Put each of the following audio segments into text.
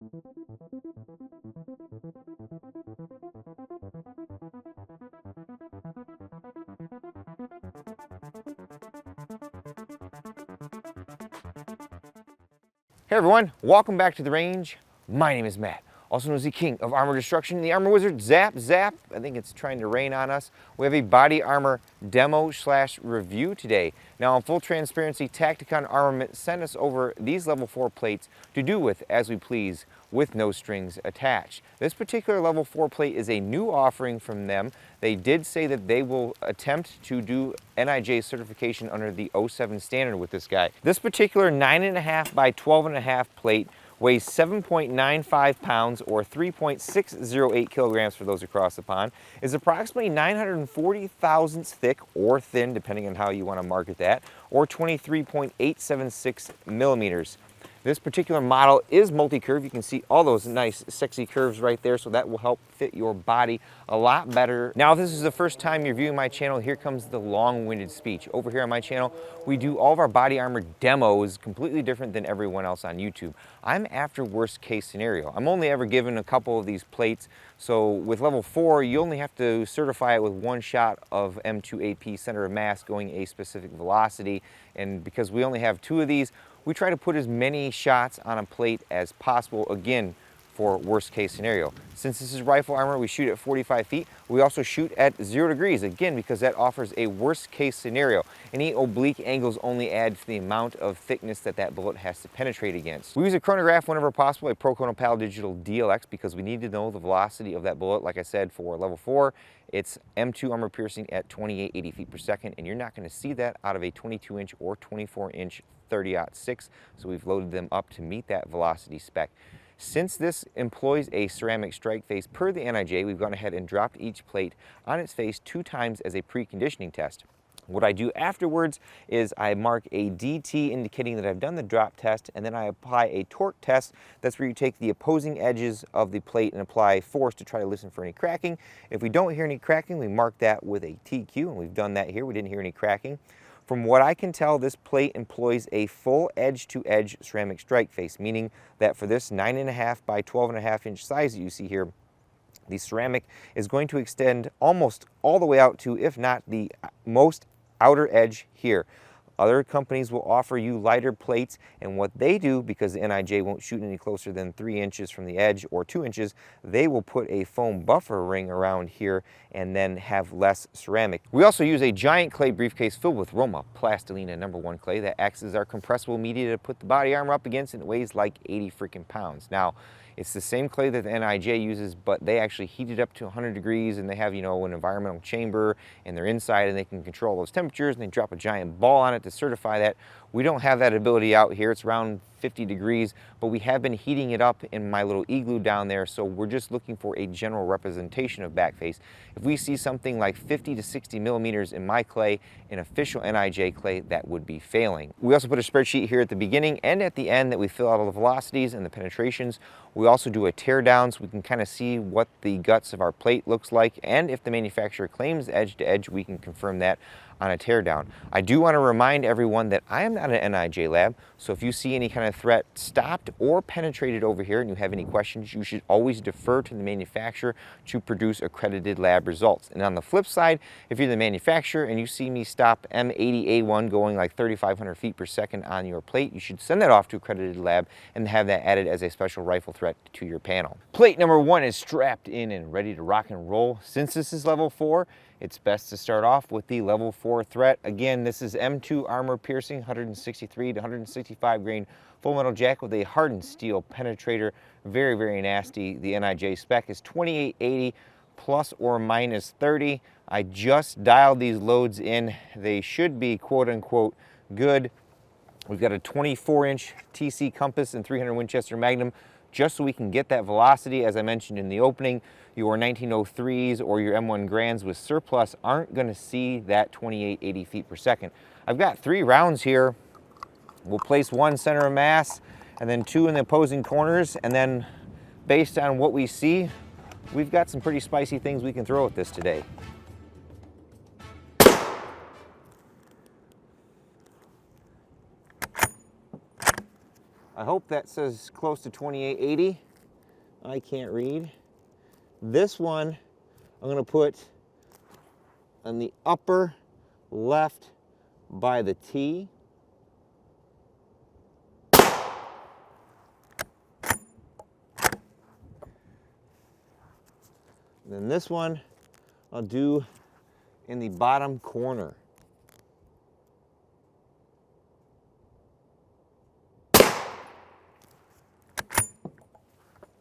Hey everyone, welcome back to the range. My name is Matt, also known as the King of Armor Destruction, the Armor Wizard. Zap, zap. I think it's trying to rain on us. We have a body armor demo / review today. Now, in full transparency, Tacticon Armament sent us over these level 4 plates to do with as we please, with no strings attached. This particular level 4 plate is a new offering from them. They did say that they will attempt to do NIJ certification under the 07 standard with this guy. This particular 9.5 by 12.5 plate weighs 7.95 pounds or 3.608 kilograms for those across the pond, is approximately 940 thousandths thick or thin, depending on how you want to market that, or 23.876 millimeters. This particular model is multi-curve. You can see all those nice, sexy curves right there, so that will help fit your body a lot better. Now, if this is the first time you're viewing my channel, here comes the long-winded speech. Over here on my channel, we do all of our body armor demos completely different than everyone else on YouTube. I'm after worst case scenario. I'm only ever given a couple of these plates, so with level 4, you only have to certify it with one shot of M2AP center of mass going a specific velocity, and because we only have 2 of these, we try to put as many shots on a plate as possible, again, for worst case scenario. Since this is rifle armor, we shoot at 45 feet. We also shoot at 0 degrees, again, because that offers a worst case scenario. Any oblique angles only add to the amount of thickness that that bullet has to penetrate against. We use a chronograph whenever possible, a Pro Digital DLX, because we need to know the velocity of that bullet. Like I said, for level 4, it's M2 armor piercing at 2880 feet per second, and you're not gonna see that out of a 22-inch or 24-inch 30-06, so we've loaded them up to meet that velocity spec. Since this employs a ceramic strike face per the NIJ, we've gone ahead and dropped each plate on its face 2 times as a preconditioning test. What I do afterwards is I mark a DT indicating that I've done the drop test, and then I apply a torque test. That's where you take the opposing edges of the plate and apply force to try to listen for any cracking. If we don't hear any cracking, we mark that with a TQ, and we've done that here. We didn't hear any cracking. From what I can tell, this plate employs a full edge-to-edge ceramic strike face, meaning that for this 9.5 by 12.5 inch size that you see here, the ceramic is going to extend almost all the way out to, if not the most outer edge here. Other companies will offer you lighter plates, and what they do, because the NIJ won't shoot any closer than 3 inches from the edge or 2 inches, they will put a foam buffer ring around here and then have less ceramic. We also use a giant clay briefcase filled with Roma Plastilina #1 clay that acts as our compressible media to put the body armor up against, and it weighs like 80 freaking pounds. Now, it's the same clay that the NIJ uses, but they actually heat it up to 100 degrees, and they have, you know, an environmental chamber, and they're inside, and they can control those temperatures, and they drop a giant ball on it to certify that. We don't have that ability out here. It's around 50 degrees, but we have been heating it up in my little igloo down there, so we're just looking for a general representation of backface. If we see something like 50 to 60 millimeters in my clay, in official NIJ clay, that would be failing. We also put a spreadsheet here at the beginning and at the end that we fill out all the velocities and the penetrations. We also do a tear down so we can kind of see what the guts of our plate looks like, and if the manufacturer claims edge to edge, we can confirm that on a teardown. I do want to remind everyone that I am not an NIJ lab, so if you see any kind of threat stopped or penetrated over here and you have any questions, you should always defer to the manufacturer to produce accredited lab results. And on the flip side, if you're the manufacturer and you see me stop M80A1 going like 3,500 feet per second on your plate, you should send that off to accredited lab and have that added as a special rifle threat to your panel. Plate #1 is strapped in and ready to rock and roll. Since this is level 4, it's best to start off with the level 4 threat. Again, this is M2 armor piercing, 163 to 165 grain full metal jack with a hardened steel penetrator. Very, very nasty. The NIJ spec is 2880 plus or minus 30. I just dialed these loads in. They should be quote unquote good. We've got a 24-inch TC compass and 300 Winchester Magnum, just so we can get that velocity. As I mentioned in the opening, your 1903s or your M1 Grands with surplus aren't going to see that 2880 feet per second. I've got 3 rounds here. We'll place 1 center of mass and then 2 in the opposing corners, and then based on what we see, we've got some pretty spicy things we can throw at this today. I hope that says close to 2880. I can't read. This one I'm going to put on the upper left by the T. Then this one I'll do in the bottom corner.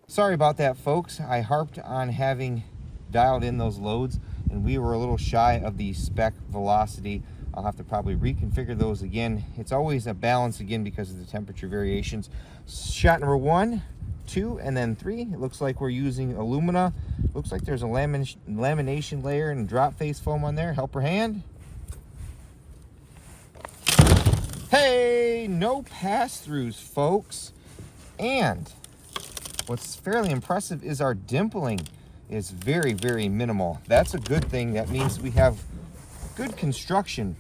Sorry about that, folks. I harped on having dialed in those loads, and we were a little shy of the spec velocity. I'll have to probably reconfigure those again. It's always a balance again because of the temperature variations. Shot number 1, 2, and then 3. It looks like we're using alumina. Looks like there's a lamination layer and drop face foam on there. Helper hand. Hey, no pass-throughs, folks. And what's fairly impressive is our dimpling is very, very minimal. That's a good thing. That means we have good construction.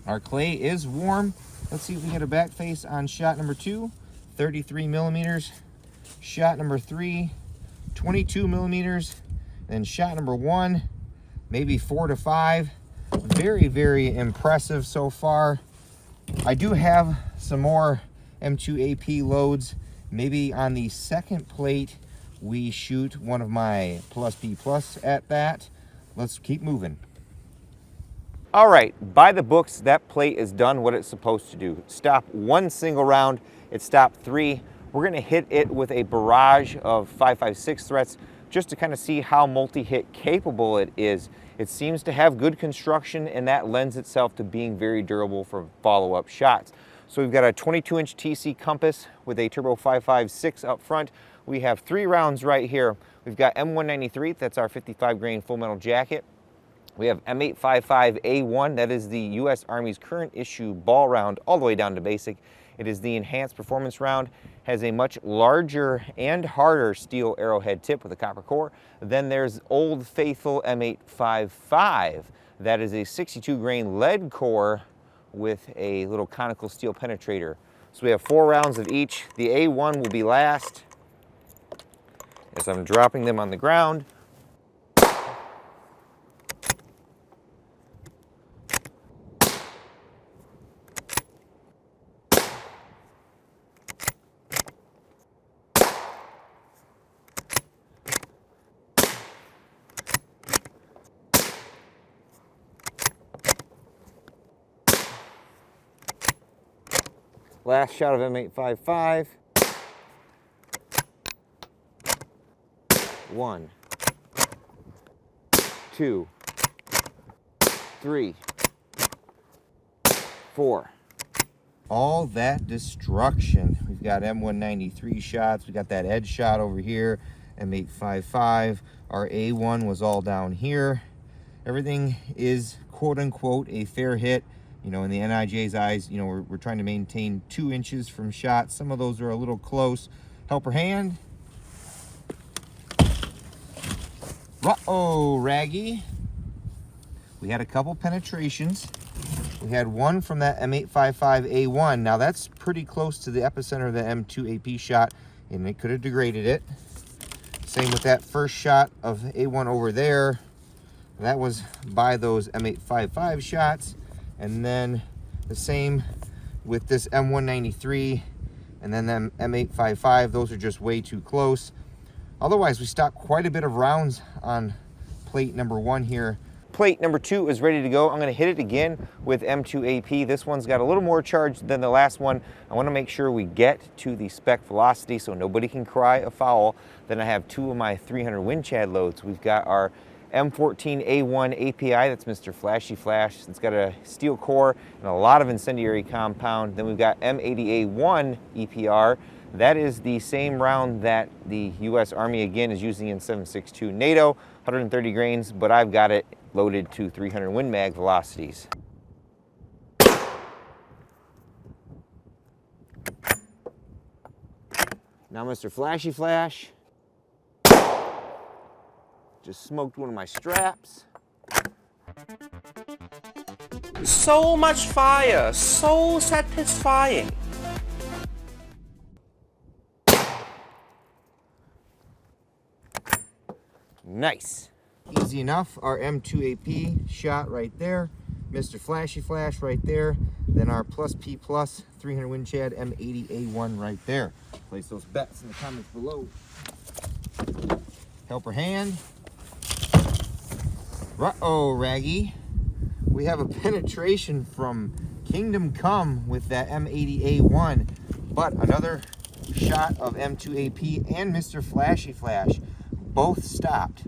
Our clay is warm. Let's see if we get a back face on shot number 2, 33 millimeters. Shot number 3, 22 millimeters. Then shot number 1, maybe 4 to 5. Very, very impressive so far. I do have some more M2AP loads. Maybe on the second plate, we shoot one of my plus B plus at that. Let's keep moving. All right, by the books, that plate is done what it's supposed to do. Stop 1 single round, it stopped 3. We're gonna hit it with a barrage of 5.56 threats just to kind of see how multi-hit capable it is. It seems to have good construction, and that lends itself to being very durable for follow-up shots. So we've got a 22-inch TC compass with a turbo 5.56 up front. We have 3 rounds right here. We've got M193, that's our 55 grain full metal jacket. We have M855A1, that is the U.S. Army's current issue ball round all the way down to basic. It is the enhanced performance round, has a much larger and harder steel arrowhead tip with a copper core. Then there's Old Faithful M855. That is a 62 grain lead core with a little conical steel penetrator. So we have 4 rounds of each. The A1 will be last as I'm dropping them on the ground. Last shot of M855. 1, 2, 3, 4. All that destruction. We've got M193 shots. We got that edge shot over here. M855. Our A1 was all down here. Everything is quote unquote a fair hit. You know, in the NIJ's eyes, you know, we're trying to maintain 2 inches from shots. Some of those are a little close. Helper hand. Uh-oh, R.A.N.G.E. We had a couple penetrations. We had one from that M855A1. Now that's pretty close to the epicenter of the M2AP shot, and it could have degraded it. Same with that first shot of A1 over there. That was by those M855 shots. And then the same with this M193 and then the M855. Those are just way too close. Otherwise, we stopped quite a bit of rounds on plate number 1 here. Plate number 2 is ready to go. I'm gonna hit it again with M2AP. This one's got a little more charge than the last one. I wanna make sure we get to the spec velocity so nobody can cry a foul. Then I have 2 of my 300 wind chad loads. We've got our M14A1 API, that's Mr. Flashy Flash. It's got a steel core and a lot of incendiary compound. Then we've got M80A1 EPR. That is the same round that the U.S. Army again is using in 7.62 NATO, 130 grains, but I've got it loaded to 300 Win Mag velocities. Now Mr. Flashy Flash just smoked one of my straps. So much fire, so satisfying. Nice. Easy enough. Our M2AP shot right there. Mr. Flashy Flash right there. Then our plus P plus 300 Wind Chad M80A1 right there. Place those bets in the comments below. Helper hand. Uh-oh, Raggy. We have a penetration from Kingdom Come with that M80A1, but another shot of M2AP and Mr. Flashy Flash both stopped.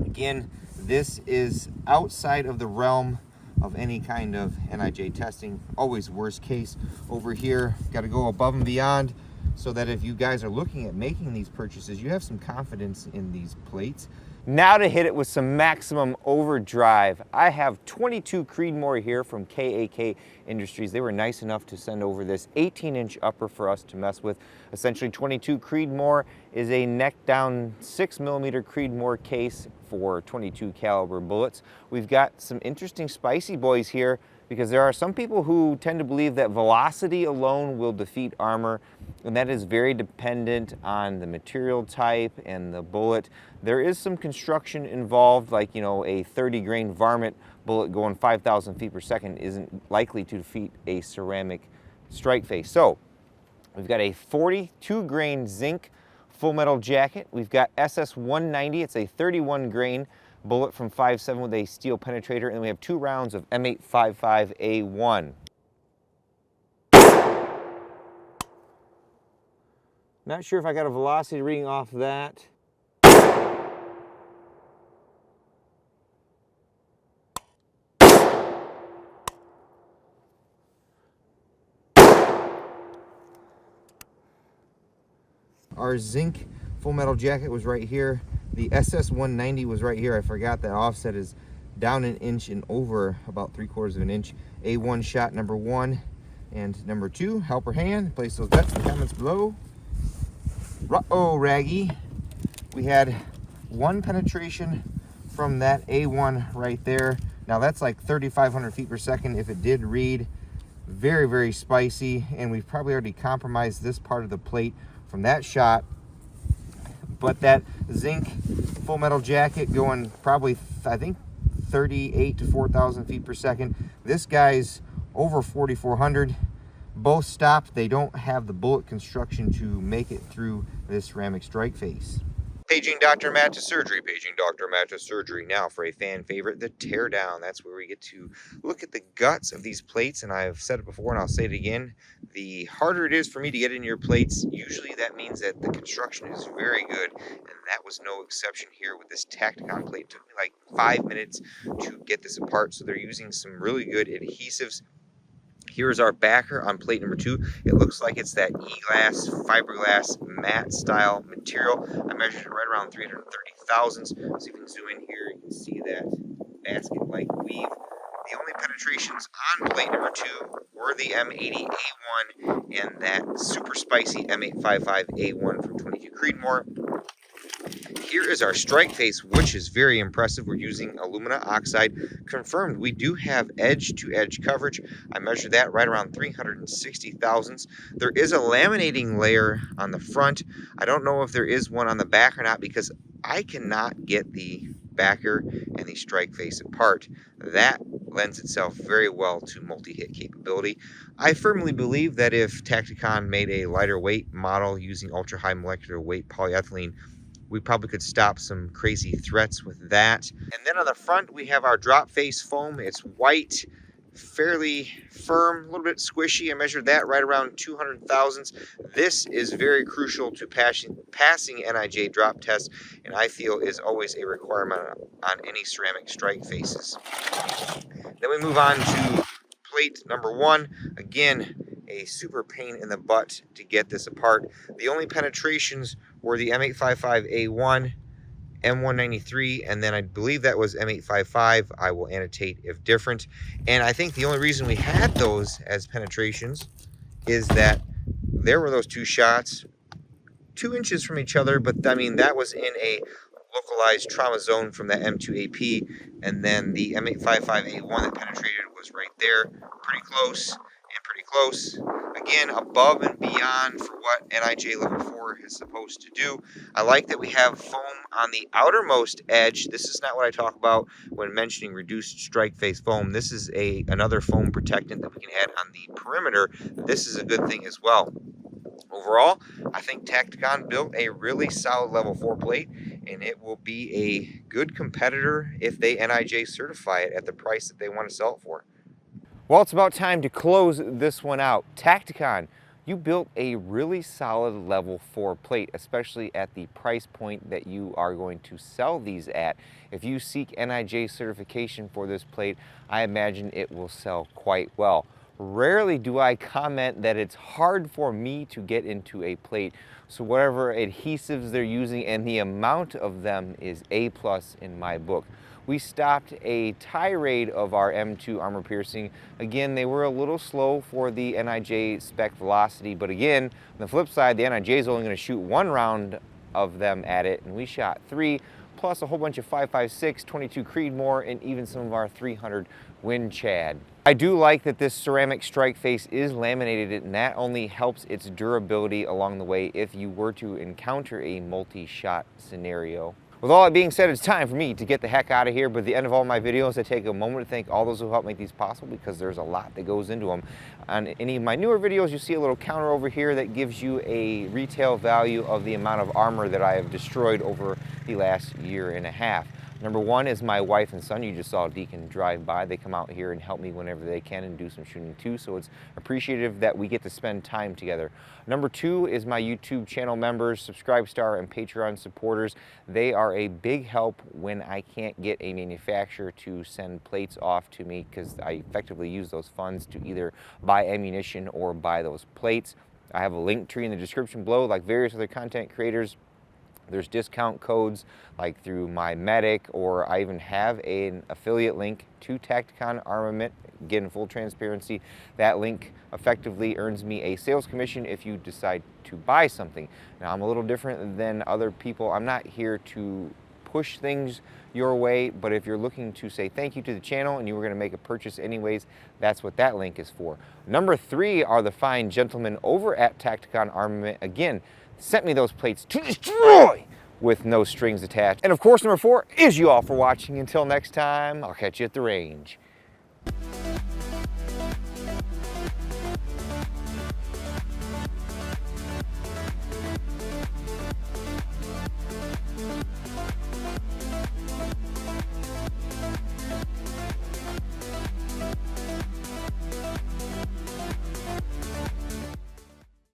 Again, this is outside of the realm of any kind of NIJ testing. Always worst case over here. Got to go above and beyond so that if you guys are looking at making these purchases, you have some confidence in these plates. Now to hit it with some maximum overdrive. I have 22 Creedmoor here from KAK Industries. They were nice enough to send over this 18-inch upper for us to mess with. Essentially, 22 Creedmoor is a neck down 6mm Creedmoor case for 22 caliber bullets. We've got some interesting spicy boys here because there are some people who tend to believe that velocity alone will defeat armor, and that is very dependent on the material type and the bullet. There is some construction involved, like, you know, a 30 grain varmint bullet going 5,000 feet per second isn't likely to defeat a ceramic strike face. So we've got a 42 grain zinc full metal jacket. We've got SS190, it's a 31 grain bullet from 5.7 with a steel penetrator, and we have 2 rounds of M855A1. Not sure if I got a velocity reading off that. Our zinc full metal jacket was right here. The SS190 was right here. I forgot that offset is down an inch and over about 3/4 of an inch. A1 shot number 1 and number 2. Helper hand. Place those bets in the comments below. Uh-oh, Raggy. We had 1 penetration from that A1 right there. Now that's like 3,500 feet per second if it did read. Very, very spicy, and we've probably already compromised this part of the plate from that shot. But that zinc full metal jacket going probably, I think, 38 to 4,000 feet per second. This guy's over 4,400. Both stopped. They don't have the bullet construction to make it through this ceramic strike face. Paging Dr. Matt to surgery. Paging Dr. Matt to surgery. Now for a fan favorite, the teardown. That's where we get to look at the guts of these plates. And I've said it before and I'll say it again. The harder it is for me to get in your plates, usually that means that the construction is very good. And that was no exception here with this Tacticon plate. It took me like 5 minutes to get this apart. So they're using some really good adhesives. Here's our backer on plate number 2. It looks like it's that e-glass, fiberglass, matte style material. I measured it right around 330 thousandths. So you can zoom in here, you can see that basket-like weave. The only penetrations on plate number 2 were the M80A1 and that super spicy M855A1 from 22 Creedmoor. Here is our strike face, which is very impressive. We're using alumina oxide. Confirmed, we do have edge-to-edge coverage. I measured that right around 360 thousandths. There is a laminating layer on the front. I don't know if there is one on the back or not because I cannot get the backer and the strike face apart. That lends itself very well to multi-hit capability. I firmly believe that if Tacticon made a lighter weight model using ultra-high molecular weight polyethylene, we probably could stop some crazy threats with that. And then on the front, we have our drop face foam. It's white, fairly firm, a little bit squishy. I measured that right around 200 thousandths. This is very crucial to passing NIJ drop tests, and I feel is always a requirement on any ceramic strike faces. Then we move on to plate number 1. Again, a super pain in the butt to get this apart. The only penetrations were the M855A1, M193, and then I believe that was M855. I will annotate if different. And I think the only reason we had those as penetrations is that there were those 2 shots 2 inches from each other, but I mean that was in a localized trauma zone from that M2AP, and then the M855A1 that penetrated was right there, pretty close, and pretty close. Again, above and beyond for what NIJ level 4 is supposed to do. I like that we have foam on the outermost edge. This is not what I talk about when mentioning reduced strike face foam. This is another foam protectant that we can add on the perimeter. This is a good thing as well. Overall, I think Tacticon built a really solid level 4 plate, and it will be a good competitor if they NIJ certify it at the price that they want to sell it for. Well, it's about time to close this one out. Tacticon, you built a really solid level 4 plate, especially at the price point that you are going to sell these at. If you seek NIJ certification for this plate, I imagine it will sell quite well. Rarely do I comment that it's hard for me to get into a plate, so whatever adhesives they're using and the amount of them is A+ in my book. We stopped a tirade of our M2 armor piercing. Again, they were a little slow for the NIJ spec velocity, but again, on the flip side, the NIJ is only going to shoot 1 round of them at it, and we shot 3, plus a whole bunch of 5.56, 22 Creedmoor, and even some of our 300 Wind Chad. I do like that this ceramic strike face is laminated, and that only helps its durability along the way if you were to encounter a multi-shot scenario. With all that being said, it's time for me to get the heck out of here, but at the end of all my videos, I take a moment to thank all those who helped make these possible, because there's a lot that goes into them. On any of my newer videos, you see a little counter over here that gives you a retail value of the amount of armor that I have destroyed over the last 1.5 years. Number 1 is my wife and son. You just saw Deacon drive by. They come out here and help me whenever they can and do some shooting too, so it's appreciative that we get to spend time together. Number 2 is my YouTube channel members, Subscribestar and Patreon supporters. They are a big help when I can't get a manufacturer to send plates off to me, because I effectively use those funds to either buy ammunition or buy those plates. I have a link tree in the description below, like various other content creators. There's discount codes like through my Medic, or I even have an affiliate link to Tacticon Armament. Again, full transparency, that link effectively earns me a sales commission if you decide to buy something. Now, I'm a little different than other people. I'm not here to push things your way, but if you're looking to say thank you to the channel and you were going to make a purchase anyways, that's what that link is for. Number 3 are the fine gentlemen over at Tacticon Armament. Again, sent me those plates to destroy with no strings attached. And of course, number 4 is you all for watching. Until next time, I'll catch you at the range.